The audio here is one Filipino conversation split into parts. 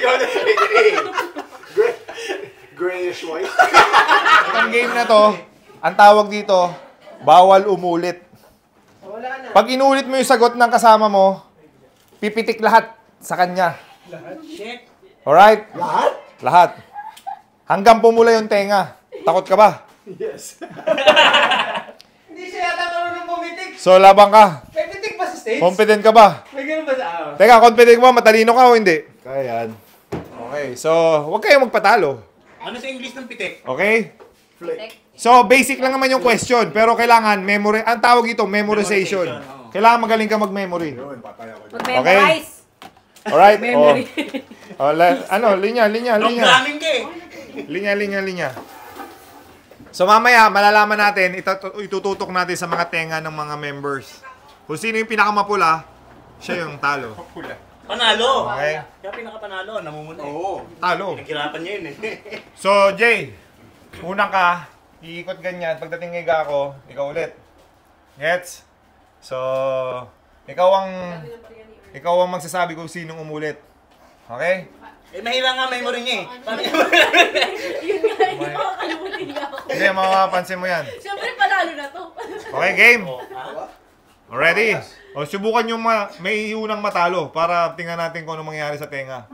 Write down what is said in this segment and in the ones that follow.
ikaw na. Grayish white. Ang game na to, ang tawag dito, bawal umulit. Pag inulit mo yung sagot ng kasama mo, pipitik lahat sa kanya. Alright? Lahat? Lahat. Hanggang pumula yung tenga. Takot ka ba? Yes. Hindi siya yata marunong pumitik. So, labang ka. May pitik pa sa stage? Confident ka ba? May ganun ba sa Teka, confident mo, matalino ka o hindi? Kaya yan. Okay, so, huwag kayong magpatalo. Ano sa English ng pitik? Okay? Flick. So, basic lang naman yung question, pero kailangan memory, ang tawag dito, memorization. Kailangan magaling ka mag-memory. Mag-memorize. Alright? Memory. Linya. Programming ka eh. Linya. So, mamaya, malalaman natin, itututok natin sa mga tenga ng mga members. Kung sino yung pinakamapula, siya yung talo. Panalo. Okay? Kaya pinakapanalo, namumuna eh. Oo. Talo. Naghirapan niya yun eh. So, Jay, unang ka, iikot ganyan. Pagdating kay Gako, ikaw ulit. Gets? So, ikaw ang magsasabi kung sinong umulit. Okay? Eh, mahira nga memory niya eh. Paano niya Yun nga, hindi makakalimutin niya ako. Hindi, makapansin mo yan. Siyempre, panalo na to. Okay, game? Ha? Ready? O, subukan yung may unang matalo para tingnan natin kung ano mangyayari sa tenga.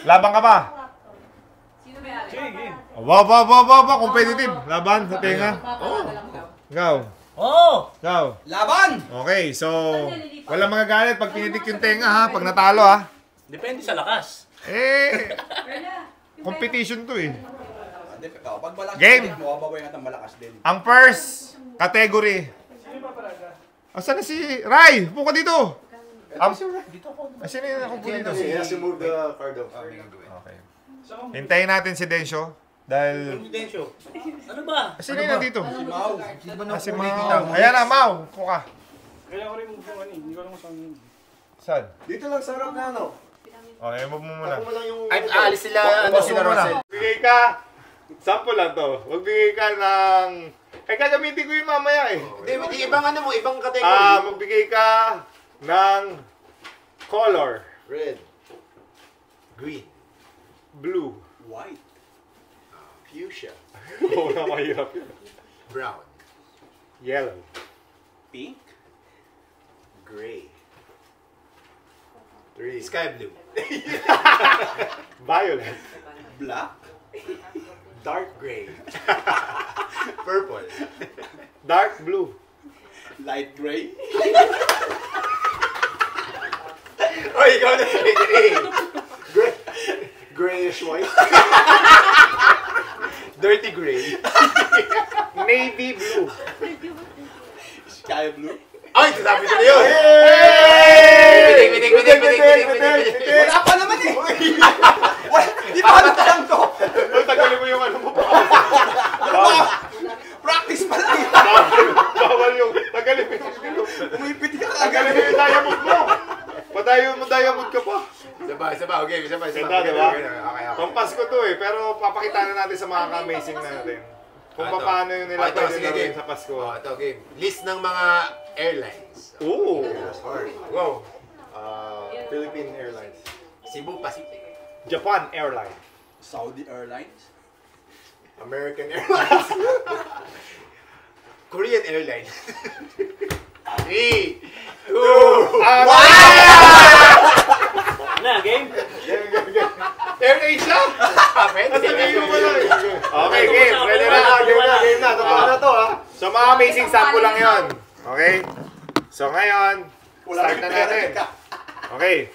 Laban ka ba? Sino may ari? Ba, competitive. Laban sa tenga. Ikaw. Oo! Ikaw. Laban! Okay, so, walang mga galit pag pinitik yung tenga ha, pag natalo ha. Depende sa lakas. Eh, competition to eh. Pag malakas Game. mo, babaway natin malakas din. Ang first category. Asan na si Rai? Puka dito. Asan na yung ako po dito? He has to move the card up. Okay. Hintayin natin si Densyo. Dahil... Confidential. Ano ba? Asan na yung nandito? Si Mau. Si Mau. Ayan na, Mau. Puka. Kaya ko rin move yung hindi ko alam kung saan. Saan? Dito lang sa harap na ano. Okay, move mo muna. Ako mo lang yung... Ay, aalis sila, Pause mo muna. Bigay ka. Sample lang to. Magbigay ka ng... Eh, gagamitin ko yung mamaya eh. Hindi, ibang ano mo, ibang category. Magbigay ka ng color. Red. Green. Blue. White. Fuchsia. Oo na, mahirap yun. Brown. Yellow. Pink. Gray. 3. Sky blue. Violet. Black. Dark gray. Purple. Dark blue. Light gray. Oh, ikaw na. Grayish white. Dirty gray. Navy blue. Sky blue. Ay, sasabi ko na yun! Bitik! Wala pa naman eh! Di ba ano lang to? Uy, tagalin mo yung ano mo. Practice pa lang! Bawal yung... Tagalin mo yung ano. Umipit ka Tagalin mo yung diamond mo. Padayon mo diamond ka pa. Sabay. Okay, sabay. Ganda, diba? Okay. Pampas ko to eh, pero papakita na natin sa mga ka-amazing natin. Kung paano yung nila pwede gawin sa Pasko. Ito, game. List ng mga airlines. Ooh! Wow. Philippine Airlines. Cebu Pacific. Japan Airlines. Saudi Airlines? American Airlines. Korean Airlines. 3, 2, 1. Na, game? AirAsia? Sabihin mo lang eh. Okay, game. Ready na. Game na. Totoo na to ha. So mga amazing sample lang yon. Okay? So ngayon, start na natin. Okay.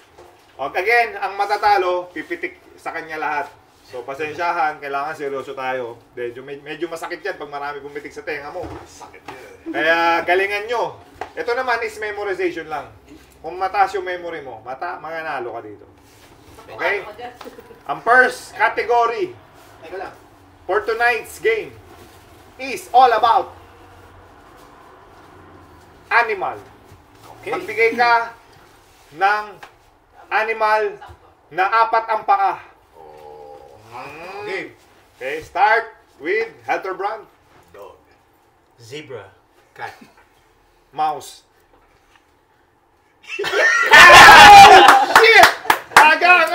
Again, ang matatalo, pipitik sa kanya lahat. So pasensyahan, kailangan seryoso tayo. Medyo masakit yan pag marami pumitik sa tenga mo. Sakit yan. Kaya galingan nyo. Ito naman is memorization lang. Kung mataas yung memory mo, mananalo ka dito. Okay? Ang first category for tonight's game is all about animal. Okay. Magbigay ka ng animal na 4 ang paa. Game. Okay, start with Helterbrand. Dog. Zebra. Cat. Mouse. Shit! Aga!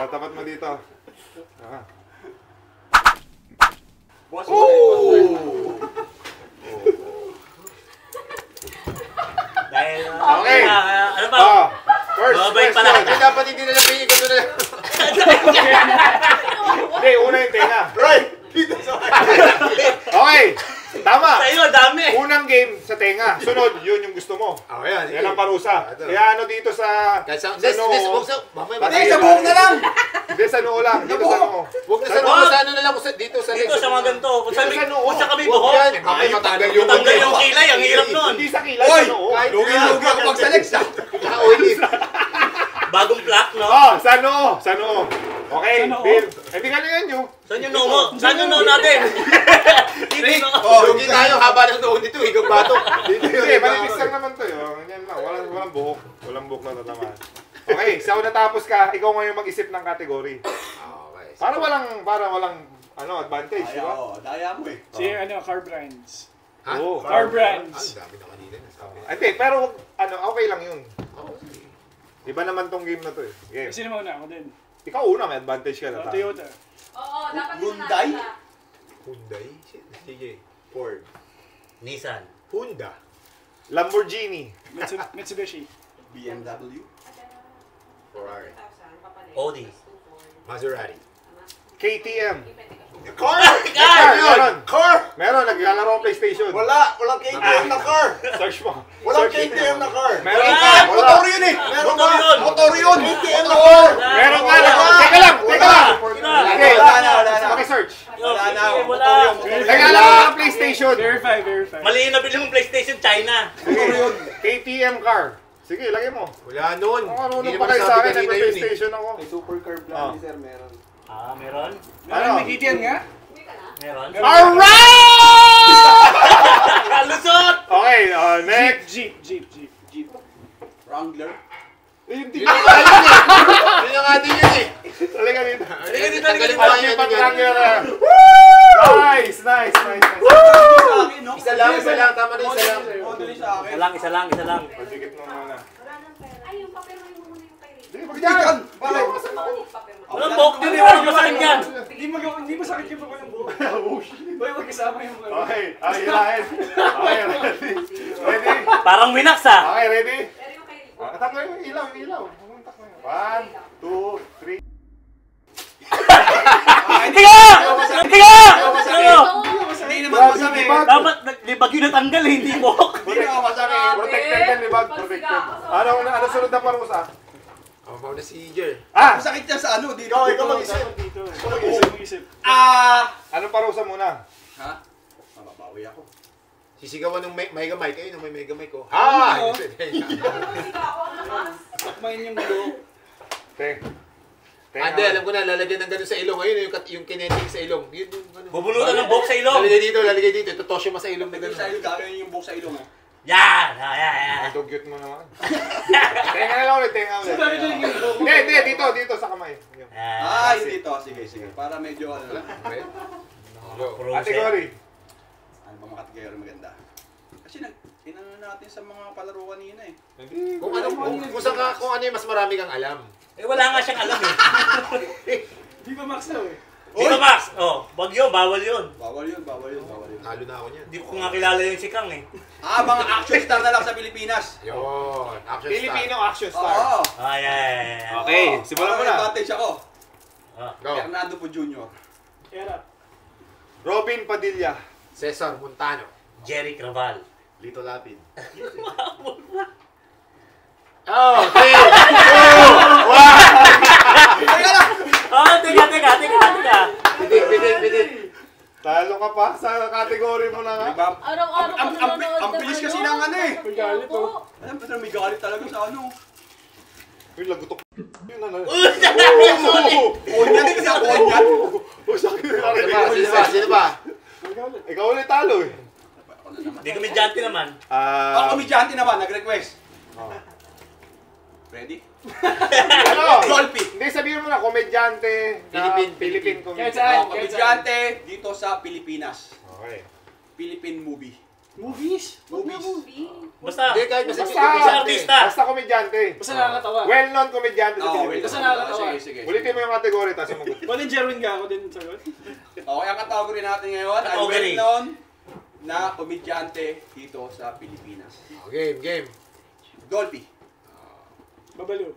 tapat mo dito. Ah. Boss, Dahil, Okay. ano ba? Ah, first Mababait question. pala. Ay, dapat hindi na napili ko doon. Hindi, una yung tenga. Right! Dito sa Okay, tama. Sa'yo, dami. Unang game sa tenga. Sunod, yun yung gusto mo. Oh, yan. Yan ang parusa. Ito. Kaya ano dito sa This, noo. mamaya. Hindi, sa buhok na lang! Hindi, sa noo lang. Dito sa noo. Huwag na sa noo, sa ano na lang, dito sa Dito sa mga ganito. Kung Dito sa noo. sa kami Huwag buhok, yan. Mamaya matanggal yung tanggal yung kilay, ang hirap nun. Hindi sa kilay, Oy! sa noo. Lugi-lugi ako pag sa legs, ha? Oily. Bagong plaque, no? Oh, sa noo. Sa noo. Okay, Sa noo. Bill. Eh, tingnan nyo yan nyo. Saan yung noo mo? Saan yung noo natin? Dito yung noo. Oh, lugi tayo, haba ng noon dito, higang batok. Dito Hindi, manipis lang naman to. Yan lang. Walang buhok. Walang buhok na tatamaan. Okay, so natapos ka, ikaw ngayon mag-isip ng category. Okay. Para walang advantage, di ba? Daya mo eh. Si car brands. Ha? Oo. Car brands. Ang dami na kanina nasabi. Hindi, pero okay lang yun. Iba naman tong game na to eh. Game. Sino mo na? Ako din. Ikaw una, may advantage ka na. Toyota. Oo, dapat Hyundai? Hyundai? Sige. Ford. Nissan. Honda. Lamborghini. Mitsubishi. BMW? Ferrari. Audi. Maserati. KTM. Car! Car! Meron. Car! Meron, naglalaro ang PlayStation. Walang KTM na car! Search mo. Walang Search mo. KTM na car! Meron Wala. ka. Motor yun eh! Meron Motor ka! yun. Motor yun! KTM na car! Meron ka. Wala. Teka lang. Okay. Wala na. Paki-search. Wala na. Wala. Naglalaro ang PlayStation. Verify. Mali yung nabili mong PlayStation China. Sige. KTM car. Sige, lagay mo. Wala nun. Ano Hindi pa naman kayo sa sabi akin? kanina yun eh. Nag-PlayStation ako. Supercar Ah. sir, meron. Ah, meron? Ano? May KTM nga? Meron? Alright! Lusot! Okay, next. Jeep. Wrangler? Hindi Yun yung nga yun eh. Yun yung nga din yun eh. Talaga dito. Halika dito, halika Tanggalin dito. mo Ang yan, ipat yan. lang yun. Nice. Sa akin, no? Isa lang. Tama na isa lang. Model sa akin. Isa lang. Pagdikit mo muna. Ay, yung papel mo yung muna yung kay Rick. Hindi, Hindi yan! Bakit? Oo, yung papel mo. Walang buhok din eh, walang masakit yan. Hindi mo sakit yung pagkakas ng buhok. Boy, magkasama yung mga. Okay, hilahin. Okay, ready? Ready? Parang winax ah. Okay, ready? Pero yung kay Rick. Takbo yung ilaw. Pumuntak mo yun. 1, 2, 3. Tiga! Ano? Hindi naman masakit. Dapat libag yun natanggal eh, hindi buhok. Hindi naman masakit. Protected yan, libag. Protected. Ano sunod na parusa? Ako na si Jer. Masakit yan sa ano, dito. Ikaw mag-isip. Dito. Mag-isip. Anong parusa muna? Ha? Mababawi ako. Sisigawan ng mega mic. Ayun, may mega mic ko. Oo. Kasi ako ang lakas. Takmain yung buhok. Ande, alam ko na, lalagyan ng gano'n sa ilong. Ayun, yung kinetic sa ilong. Yun yung ano. Bubunutan ng buhok sa ilong. Lalagay dito. Tutosyo mo sa ilong na Sa gano'n. ilong, dami yung buhok sa ilong. Yan! Ang dugyot mo naman. Tenga na lang ulit, tenga ulit. Bakit yun yung buhok? Hindi, dito sa kamay. Yun. Yung dito. Sige. Para medyo ano lang. Ate Cory. Ano ba mga kategory maganda? Kasi inano natin sa mga palaro kanina eh. Kung ano yung mas marami kang alam. Eh wala nga siyang alam eh. Di ba Max daw eh? Di ba Max? Oh, wag yun, bawal yun. Bawal yun. Halo na ako niyan. Hindi ko nga kilala yung si Kang eh. Mga action star na lang sa Pilipinas. Yun. Action star. Filipino action star. Oo. Ay, Okay, simulan mo na. Advantage ako. Go. Fernando po Jr. Kaya Robin Padilla. Cesar Montano. Jerry Craval. Lito Lapid. Oh, 3, 2, 1. Oh, teka. Bidik. Talo ka pa sa category mo na nga. Diba? Araw-araw ko nanonood Ang bilis kasi ng ano eh. may galit oh. Alam mo, may galit talaga sa ano. Uy, lagutok. Yun na. Konyan kasi ako, konyan. Sino ba? Ikaw ulit talo eh. Hindi kami dyanti naman. Komedyante naman, nag-request. Ready? Ano? Dolphy. Hindi, sabihin mo na, komedyante. Philippine Kahit comedian. saan. Komedyante dito sa Pilipinas. Okay. Philippine movie. Movies. Movie. Basta, Hindi, kahit Basta, Basta artista. basta komedyante. Basta nakakatawa. Well-known komedyante sa Oo, Pilipinas. Basta nakakatawa. Sige. Ulitin mo yung kategory, tapos sumagot. Colin Jerwin ka ako din sagot. Okay, ang category natin ngayon ay Category. well-known na komedyante dito sa Pilipinas. Game. Dolphy. Babalo.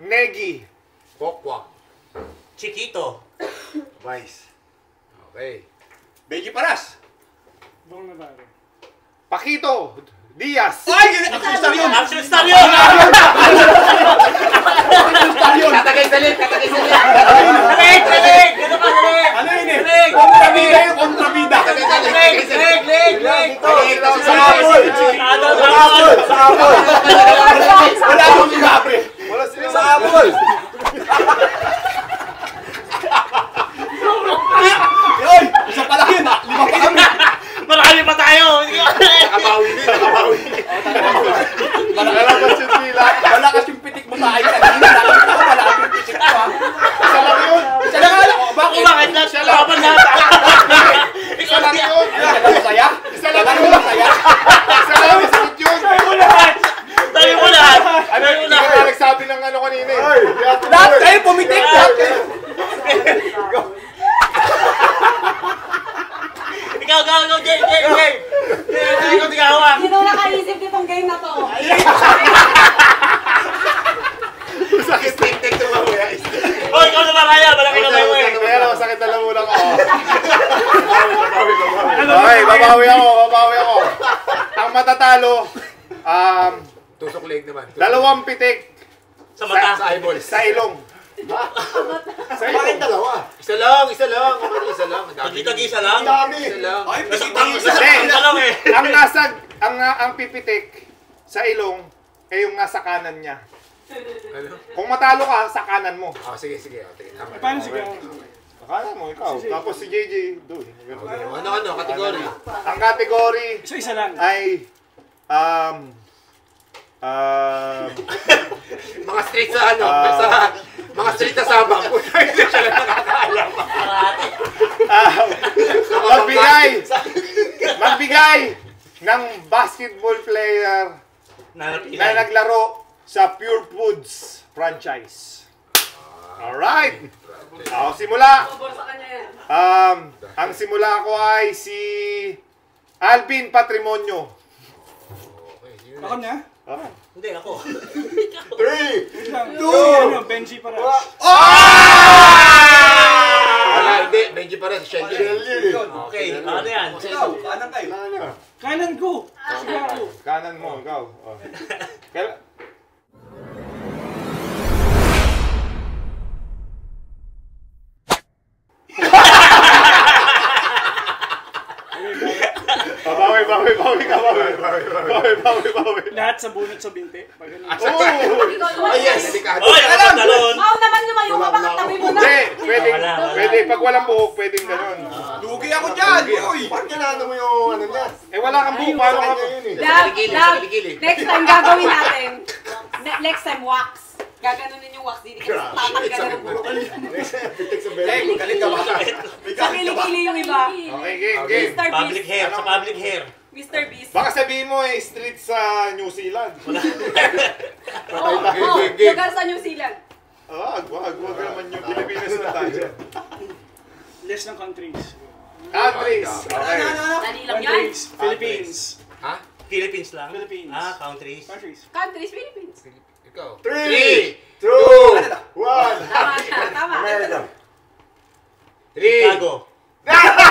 Negi. Pokwak. Chiquito. Vice. Okay. Benji Paras. Bong Navarro. Pakito. Diaz. Ay! Action star yun! Action star yun! Katagay salit. Galing! Gano'n ka, galing! Ano yun eh? Galing! Kontrabida yun, kontrabida! Galing! Wala akong sinabi! Wala sila Sa apol. Yoy! Isa pa lang yun! 5 pa kami! Marami pa tayo! Nakabawi din. Nalabas yung sila. Wala kasi yung pitik mo sa akin. Nakita ko, wala yung pitik ko ha. Isa lang yun. Isa lang nga ako. Bakit? Bakit na siya laban na? Isa lang yun. Isa lang masaya? Isa lang Wala yun. yung masaya? Isa lang masakit yun. Tayo mo lahat! Tayo mo lahat! Ano, hindi ka nagsabi ng ano kanina eh. Lahat kayo pumitik! Lahat kayo! Ikaw, game! Ikaw, tigawa! Sino nakaisip nitong game na to? Sakit tek to mamaya. Oh, ikaw na maraya! Malaki kamay mo eh! Kaya lang, masakit na lang muna ako. Okay, babawi ako. Ang matatalo, Tusok leg naman. 2 pitik Sa mata! Sa eyeballs. sa ilong. Sa Bakit ilong. dalawa? Isa lang. Isa lang. Tagi-tagisa lang? Isa lang. Ay, pitik Hindi, Isa lang eh! ang nasa, ang pipitik sa ilong, ay yung nasa kanan niya. Ano? Kung matalo ka, sa kanan mo. Sige. Sige, tama. Paano sigaw? Sa kanan mo, ikaw. Tapos si JJ, doon. Ano, kategory? Ang category Isa lang. ay, Mga street sa ano? Mga street sa Sabang. Hindi siya lang nakakaalam. magbigay ng basketball player na naglaro sa Pure Foods franchise. Alright. Ako simula. Sa kanya yan. Ang simula ko ay si Alvin Patrimonio. Ako na? Hindi, ako. 3! Ano, Benji para. Wala, hindi. Benji pa rin. Shelly. Okay, ano yan? Ikaw, kanan kayo. Kanan ko. Sigaw ko. Kanan mo, ikaw. Kaya, bawi. Lahat sa bunot sa binti. Pag ganun. Ikaw naman. Yes! Delikado. Oy, ako ang talon! Wow naman lumayo ka, bakit tabi mo na? Hindi, Wala. pwede. Pag walang buhok, pwedeng ganun. Lugi ako dyan! Uy! Ba't kailangan mo yung ano niya? Eh, wala kang buhok, paano ka? Next time gagawin natin. Next time wax. Gaganunin yung wax, hindi ka tatanggalan ng buhok. Pitik sa Hey, galit ka ba? Sa kilikili yung iba. Okay, game. Mr. Public Beast. hair, sa public hair. Mr. Beast. Baka sabihin mo street sa New Zealand. Lugar sa New Zealand. Wag naman yung Pilipinas na tayo. List ng countries. Countries. Okay. Dali lang yan. Countries. Philippines. Ha? Philippines lang? Philippines. Countries. Countries. Countries, Philippines. Ikaw. 3, 2, 1. Tama. America. 3. Chicago.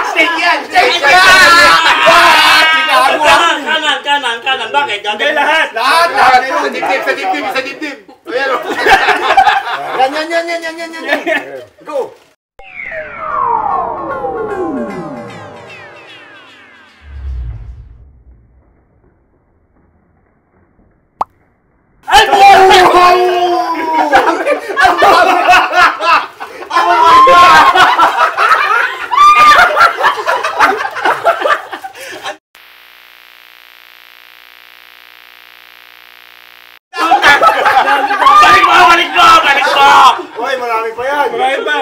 Steak yan! Kanan. Bakit? Hindi lahat. Lahat. Sa dibdib. Ayan o. Yan. Go. Balik mo! Hoy, marami pa yan. Marami pa.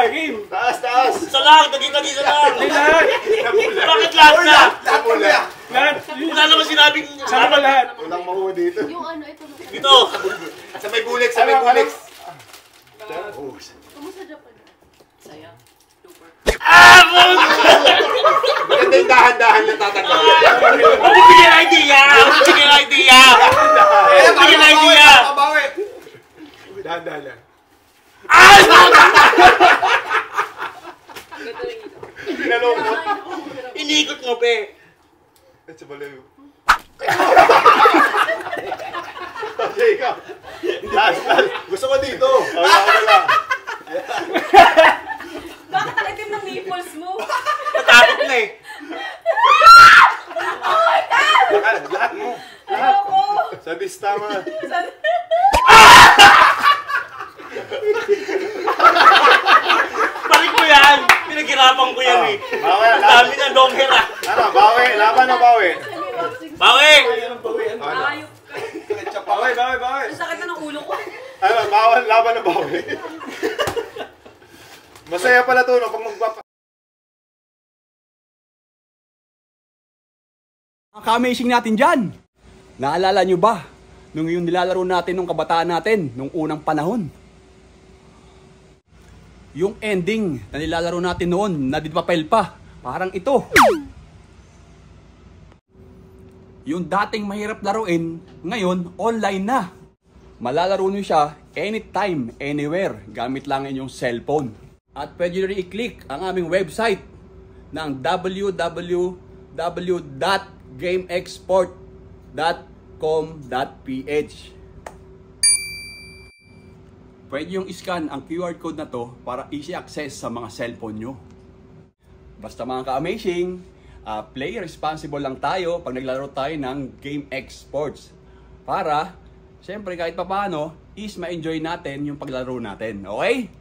bulik, sabay bulik. Kumusta Japan? Saya. Super. Maganda yung dahan-dahan lang tatanggal. Ako bigyan ng idea! Ako bigyan ng idea! Ako bigyan ng idea! Mabawi. Dahan-dahan lang. Pinalong mo. Inikot mo, pe! At sa balayo. Okay, ikaw. Last. Gusto ko dito. Wala. Bakit ang itim ng nipples mo? Natakot na eh! Lahat mo. Ayoko! Sa bistama. Balik mo yan! Pinaghirapan ko yan eh! Bawi, Ang dami ng long hair ah! Ano, bawi. Laban o bawi? Bawi! Ayok ka. Ketchup pa. Bawi. Ang sakit na ng ulo ko. Ano, bawal, laban o bawi? Masaya pala to, no? Pag magpapa... Ang ka-amazing natin dyan. Naalala nyo ba? Nung yung nilalaro natin nung kabataan natin, nung unang panahon. Yung ending na nilalaro natin noon, na di papel pa. Parang ito. Yung dating mahirap laruin, ngayon online na. Malalaro nyo siya anytime, anywhere, gamit lang inyong cellphone. At pwede nyo rin i-click ang aming website ng www.gameexport.com.ph. Pwede yung i-scan ang QR code na to para easy access sa mga cellphone nyo. Basta mga ka-amazing, play responsible lang tayo pag naglalaro tayo ng Game Exports. Para, siyempre kahit papaano, is ma-enjoy natin yung paglaro natin. Okay?